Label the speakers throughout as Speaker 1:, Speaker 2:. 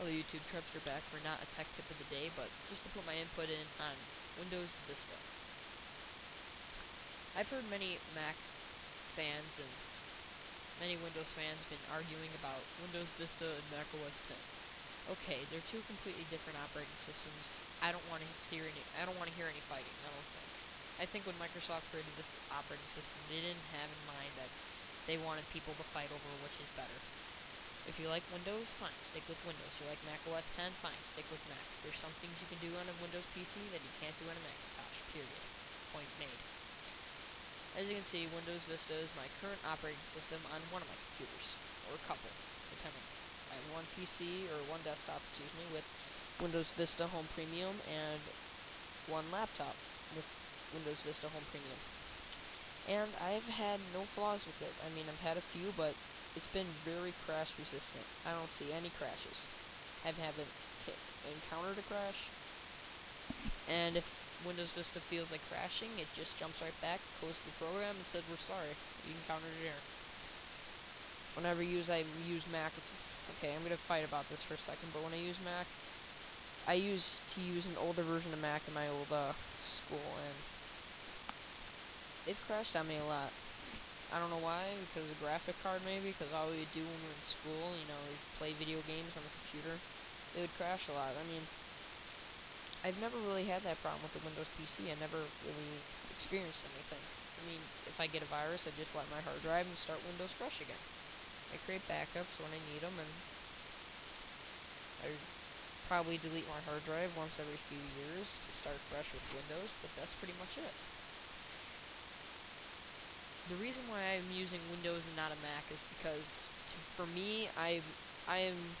Speaker 1: Hello YouTube, Trebster back for not a tech tip of the day, but just to put my input in on Windows Vista. I've heard many Mac fans and many Windows fans been arguing about Windows Vista and Mac OS 10. Okay, they're two completely different operating systems. I don't want to hear any fighting. I don't think. I think when Microsoft created this operating system, they didn't have in mind that they wanted people to fight over which is better. If you like Windows, fine, stick with Windows. You like Mac OS 10, fine, stick with Mac. There's some things you can do on a Windows PC that you can't do on a Macintosh, period. Point made. As you can see, Windows Vista is my current operating system on one of my computers, or a couple, depending. I have one PC, or one desktop, excuse me, with Windows Vista Home Premium, and one laptop with Windows Vista Home Premium. And I've had no flaws with it. I mean, I've had a few, but it's been very crash resistant. I don't see any crashes. I haven't encountered a crash. And if Windows Vista feels like crashing, it just jumps right back, closes the program, and says, we're sorry, you encountered an error. Whenever I use Mac, okay, I'm going to fight about this for a second, but when I use Mac, I used to use an older version of Mac in my old school, and they've crashed on me a lot. I don't know why, because of the graphic card maybe, because all we would do when we were in school, you know, we'd play video games on the computer, they would crash a lot. I mean, I've never really had that problem with the Windows PC. I never really experienced anything. I mean, if I get a virus, I just wipe my hard drive and start Windows fresh again. I create backups when I need them, and I probably delete my hard drive once every few years to start fresh with Windows, but that's pretty much it. The reason why I'm using Windows and not a Mac is because, for me, I am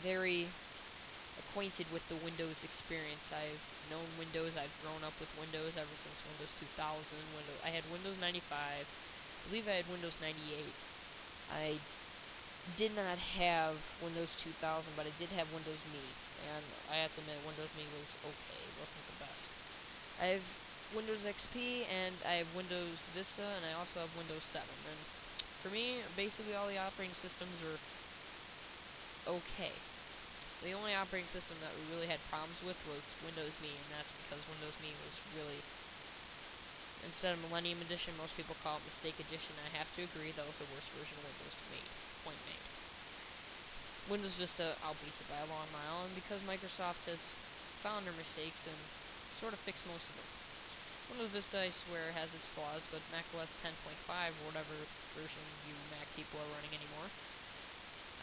Speaker 1: very acquainted with the Windows experience. I've known Windows. I've grown up with Windows ever since Windows 2000. I had Windows 95. I believe I had Windows 98. I did not have Windows 2000, but I did have Windows Me, and I have to admit, Windows Me was okay. It wasn't the best. I have Windows XP, and I have Windows Vista, and I also have Windows 7. And for me, basically all the operating systems are okay. The only operating system that we really had problems with was Windows Me, and that's because Windows Me was really, instead of Millennium Edition, most people call it Mistake Edition. I have to agree, that was the worst version of Windows made. Point made. Windows Vista outbeats it by a long mile, and because Microsoft has found their mistakes and sort of fixed most of them. Windows Vista, I swear, has its flaws, but macOS 10.5, or whatever version you Mac people are running anymore,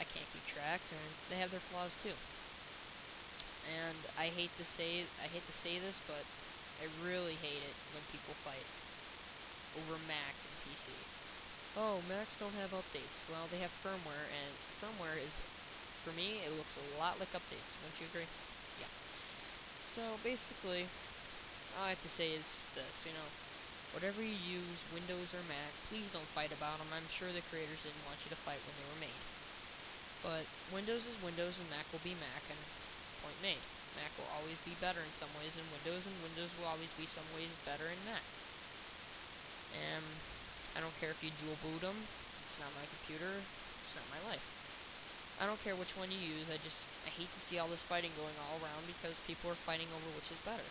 Speaker 1: I can't keep track, and they have their flaws too. And I hate to say this, but I really hate it when people fight over Mac and PC. Oh, Macs don't have updates. Well, they have firmware, and firmware is, for me, it looks a lot like updates. Wouldn't you agree? Yeah. So basically, all I have to say is this, you know, whatever you use, Windows or Mac, please don't fight about them. I'm sure the creators didn't want you to fight when they were made. But Windows is Windows and Mac will be Mac, and point made. Mac will always be better in some ways than Windows, and Windows will always be some ways better in Mac. And I don't care if you dual boot them. It's not my computer. It's not my life. I don't care which one you use. I hate to see all this fighting going all around because people are fighting over which is better.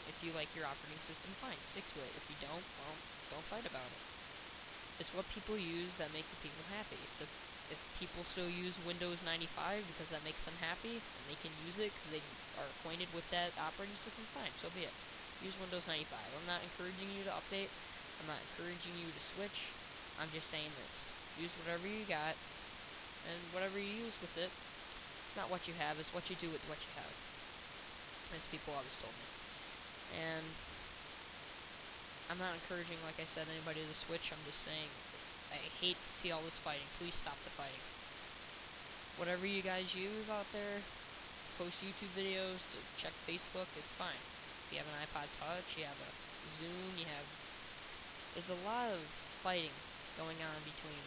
Speaker 1: If you like your operating system, fine, stick to it. If you don't, well, don't fight about it. It's what people use that make the people happy. If people still use Windows 95 because that makes them happy, and they can use it because they are acquainted with that operating system, fine, so be it. Use Windows 95. I'm not encouraging you to update. I'm not encouraging you to switch. I'm just saying this. Use whatever you got, and whatever you use with it, it's not what you have, it's what you do with what you have. As people always told me. And I'm not encouraging, like I said, anybody to switch. I'm just saying, I hate to see all this fighting. Please stop the fighting. Whatever you guys use out there, post YouTube videos, to check Facebook, it's fine. If you have an iPod Touch, you have a Zune, there's a lot of fighting going on between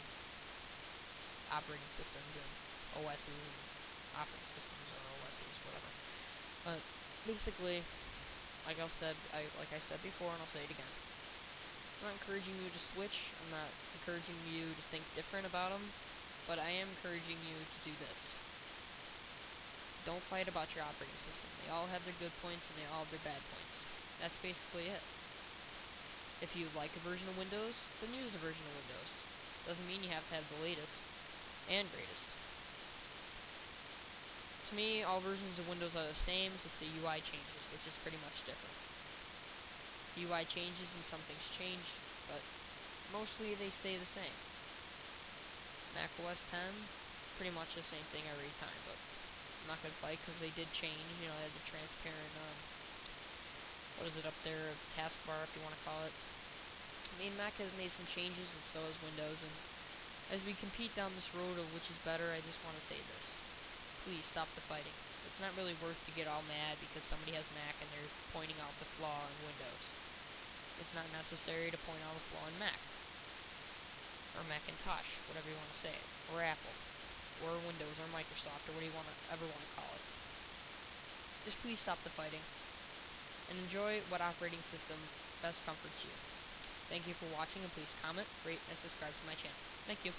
Speaker 1: operating systems and OSs and operating systems or OSs, whatever. But basically, like I said before, and I'll say it again. I'm not encouraging you to switch. I'm not encouraging you to think different about them. But I am encouraging you to do this. don't fight about your operating system. They all have their good points and they all have their bad points. That's basically it. If you like a version of Windows, then use a version of Windows. Doesn't mean you have to have the latest and greatest. To me, all versions of Windows are the same, just the UI changes, which is pretty much different. The UI changes and some things change, but mostly they stay the same. Mac OS 10, pretty much the same thing every time, but I'm not going to fight because they did change. You know, they had the transparent, what is it up there, taskbar if you want to call it. I mean, Mac has made some changes and so has Windows, and as we compete down this road of which is better, I just want to say this. Please stop the fighting. It's not really worth to get all mad because somebody has Mac and they're pointing out the flaw in Windows. It's not necessary to point out a flaw in Mac. Or Macintosh, whatever you want to say it. Or Apple. Or Windows, or Microsoft, or what do you ever want to call it. Just please stop the fighting. And enjoy what operating system best comforts you. Thank you for watching, and please comment, rate, and subscribe to my channel. Thank you.